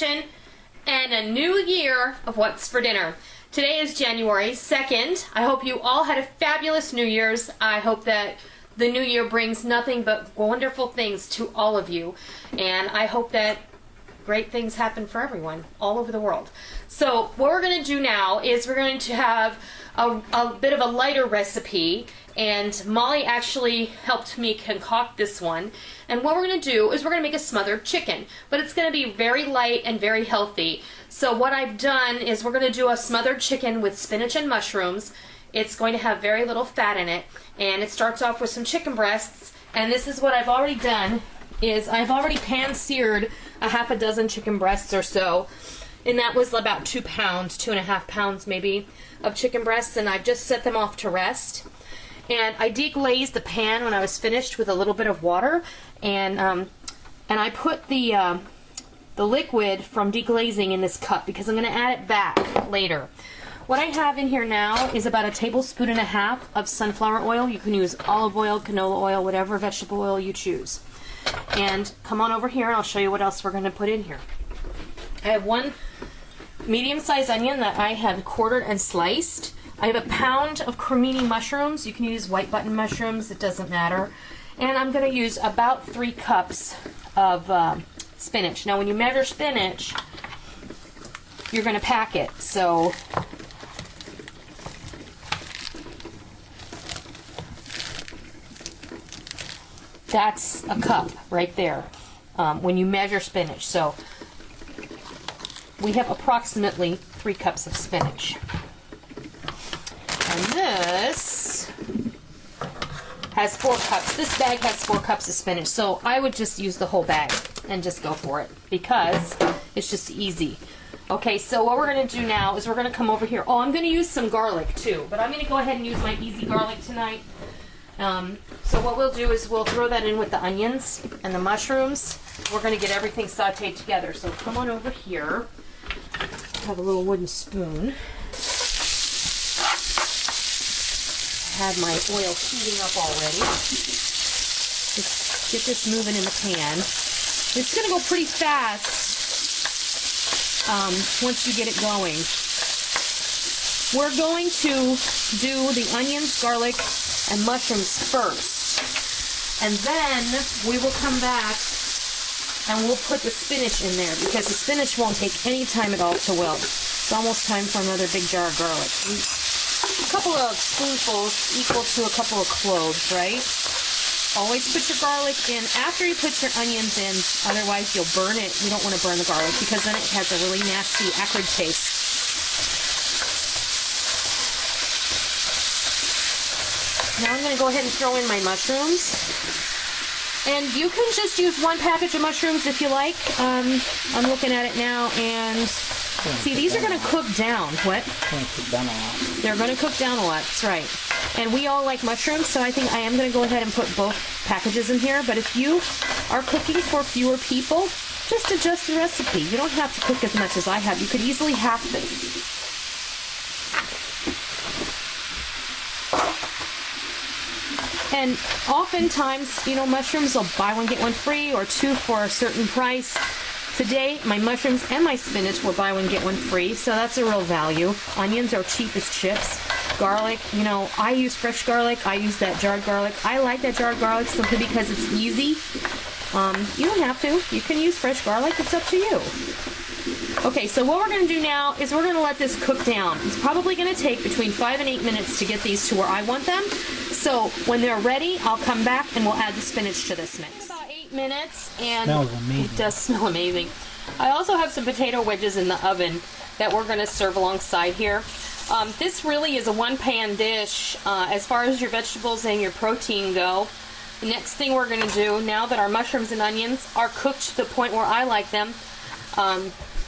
kitchen and a new year of What's for Dinner. Today is January 2nd. I hope you all had a fabulous New Year's. I hope that the new year brings nothing but wonderful things to all of you. And I hope that great things happen for everyone all over the world. So what we're going to do now is we're going to have a bit of a lighter recipe, and Molly actually helped me concoct this one. And what we're going to do is we're going to make a smothered chicken, but it's going to be very light and very healthy. So what I've done is we're going to do a smothered chicken with spinach and mushrooms. It's going to have very little fat in it, and it starts off with some chicken breasts. And this is what I've already done, is I've already pan-seared a half a dozen chicken breasts or so, and that was about 2 pounds, 2.5 pounds maybe, of chicken breasts, and I've just set them off to rest. And I deglazed the pan when I was finished with a little bit of water, and I put the liquid from deglazing in this cup because I'm going to add it back later. What I have in here now is about 1.5 tablespoons of sunflower oil. You can use olive oil, canola oil, whatever vegetable oil you choose. And come on over here and I'll show you what else we're going to put in here. I have 1 medium-sized onion that I have quartered and sliced. I have 1 pound of cremini mushrooms. You can use white button mushrooms, it doesn't matter. And I'm going to use about 3 cups of spinach. Now when you measure spinach, you're going to pack it. So that's a cup right there when you measure spinach. So we have approximately 3 cups of spinach. And this has 4 cups. This bag has 4 cups of spinach. So I would just use the whole bag and just go for it because it's just easy. Okay, so what we're going to do now is we're going to come over here. Oh, I'm going to use some garlic too, but I'm going to go ahead and use my easy garlic tonight. So what we'll do is we'll throw that in with the onions and the mushrooms. We're going to get everything sauteed together. So come on over here. I have a little wooden spoon. I had my oil heating up already. Just get this moving in the pan. It's going to go pretty fast once you get it going. We're going to do the onions, garlic, and mushrooms first, and then we will come back and we'll put the spinach in there because the spinach won't take any time at all to wilt. It's almost time for another big jar of garlic. A couple of spoonfuls equal to a couple of cloves, right? Always put your garlic in after you put your onions in, otherwise you'll burn it. You don't want to burn the garlic because then it has a really nasty, acrid taste. Now I'm going to go ahead and throw in my mushrooms. And you can just use 1 package of mushrooms if you like. I'm looking at it now, and see, these are going to cook down. What? They're going to cook down a lot. That's right. And we all like mushrooms, so I think I am going to go ahead and put both packages in here. But if you are cooking for fewer people, just adjust the recipe. You don't have to cook as much as I have. You could easily half this. And oftentimes, you know, mushrooms will buy 1 get 1 free or 2 for a certain price. Today, my mushrooms and my spinach will buy 1 get 1 free, so that's a real value. Onions are cheap as chips. Garlic, you know, I use fresh garlic. I use that jarred garlic. I like that jarred garlic simply because it's easy. You don't have to. You can use fresh garlic. It's up to you. Okay, so what we're going to do now is we're going to let this cook down. It's probably going to take between 5 and 8 minutes to get these to where I want them. So when they're ready, I'll come back and we'll add the spinach to this mix. About 8 minutes, and it does smell amazing. I also have some potato wedges in the oven that we're going to serve alongside here. This really is a 1-pan dish as far as your vegetables and your protein go. The next thing we're going to do, now that our mushrooms and onions are cooked to the point where I like them,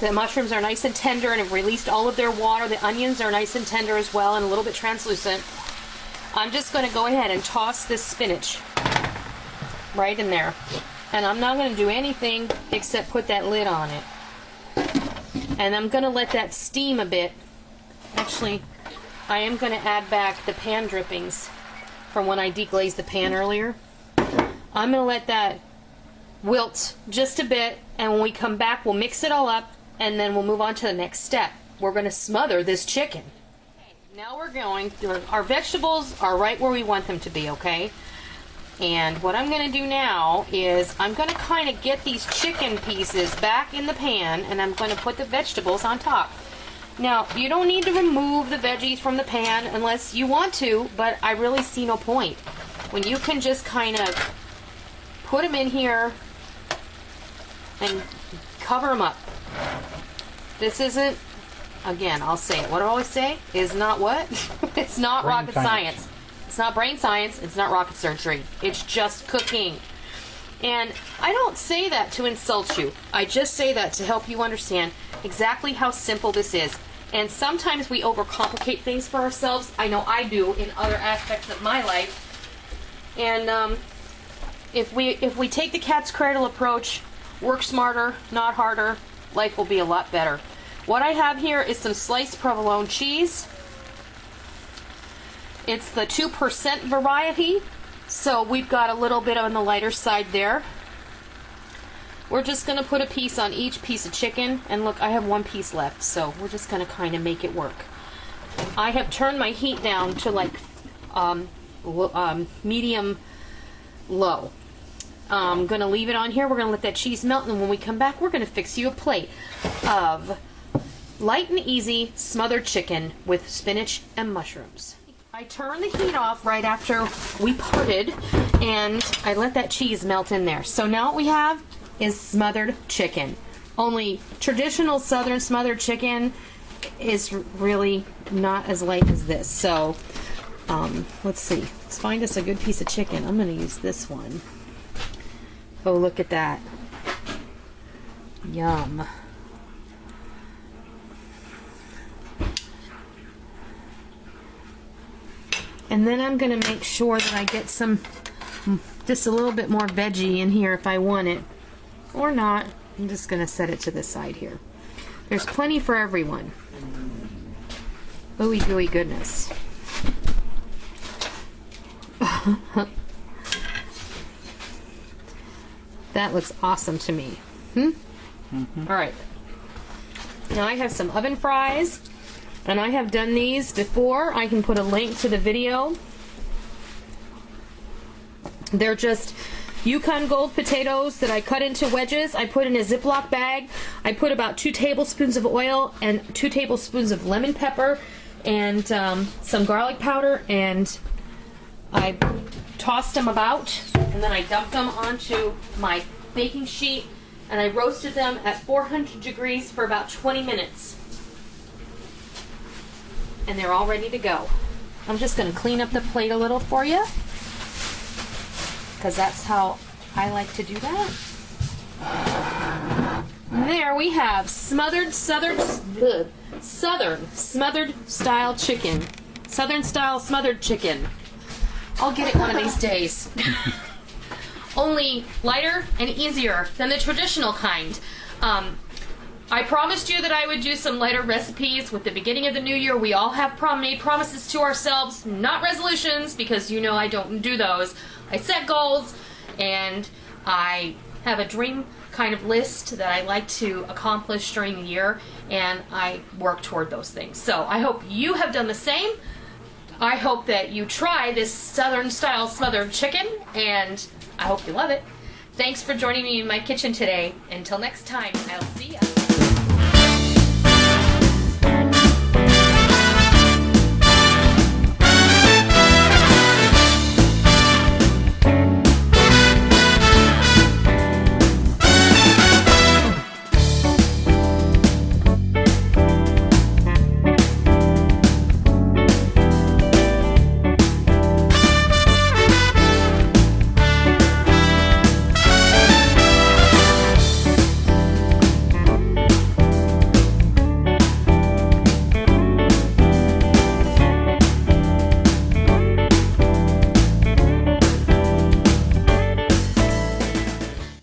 the mushrooms are nice and tender and have released all of their water. The onions are nice and tender as well and a little bit translucent. I'm just going to go ahead and toss this spinach right in there. And I'm not going to do anything except put that lid on it. And I'm going to let that steam a bit. Actually, I am going to add back the pan drippings from when I deglazed the pan earlier. I'm going to let that wilt just a bit, and when we come back, we'll mix it all up, and then we'll move on to the next step. We're going to smother this chicken. Now we're going, our vegetables are right where we want them to be, okay? And what I'm going to do now is I'm going to kind of get these chicken pieces back in the pan, and I'm going to put the vegetables on top. Now, you don't need to remove the veggies from the pan unless you want to, but I really see no point. When you can just kind of put them in here and cover them up. This isn't, again, I'll say it. What do I always say? Is not what? It's not rocket science. It's not brain science. It's not rocket surgery. It's just cooking. And I don't say that to insult you. I just say that to help you understand exactly how simple this is. And sometimes we overcomplicate things for ourselves. I know I do in other aspects of my life. And if we take the cat's cradle approach, work smarter, not harder, life will be a lot better. What I have here is some sliced provolone cheese. It's the 2% variety, so we've got a little bit on the lighter side there. We're just going to put a piece on each piece of chicken, and look, I have one piece left, so we're just going to kind of make it work. I have turned my heat down to like medium low. I'm going to leave it on here. We're going to let that cheese melt, and when we come back, we're going to fix you a plate of light and easy smothered chicken with spinach and mushrooms. I turned the heat off right after we parted, and I let that cheese melt in there. So now what we have is smothered chicken. Only traditional southern smothered chicken is really not as light as this. So let's see. Let's find us a good piece of chicken. I'm going to use this one. Oh, look at that. Yum. And then I'm going to make sure that I get some, just a little bit more veggie in here if I want it. Or not. I'm just going to set it to the side here. There's plenty for everyone. Ooey gooey goodness. That looks awesome to me. Alright. Now I have some oven fries. And I have done these before. I can put a link to the video. They're just Yukon Gold potatoes that I cut into wedges. I put in a Ziploc bag. I put about 2 tablespoons of oil and 2 tablespoons of lemon pepper and some garlic powder, and I tossed them about, and then I dumped them onto my baking sheet, and I roasted them at 400 degrees for about 20 minutes. And they're all ready to go. I'm just going to clean up the plate a little for you, because that's how I like to do that. And there we have southern smothered style chicken. Southern style smothered chicken. I'll get it one of these days. Only lighter and easier than the traditional kind. I promised you that I would do some lighter recipes with the beginning of the new year. We all have made promises to ourselves, not resolutions, because you know I don't do those. I set goals, and I have a dream kind of list that I like to accomplish during the year, and I work toward those things. So I hope you have done the same. I hope that you try this southern style smothered chicken, and I hope you love it. Thanks for joining me in my kitchen today. Until next time, I'll see ya.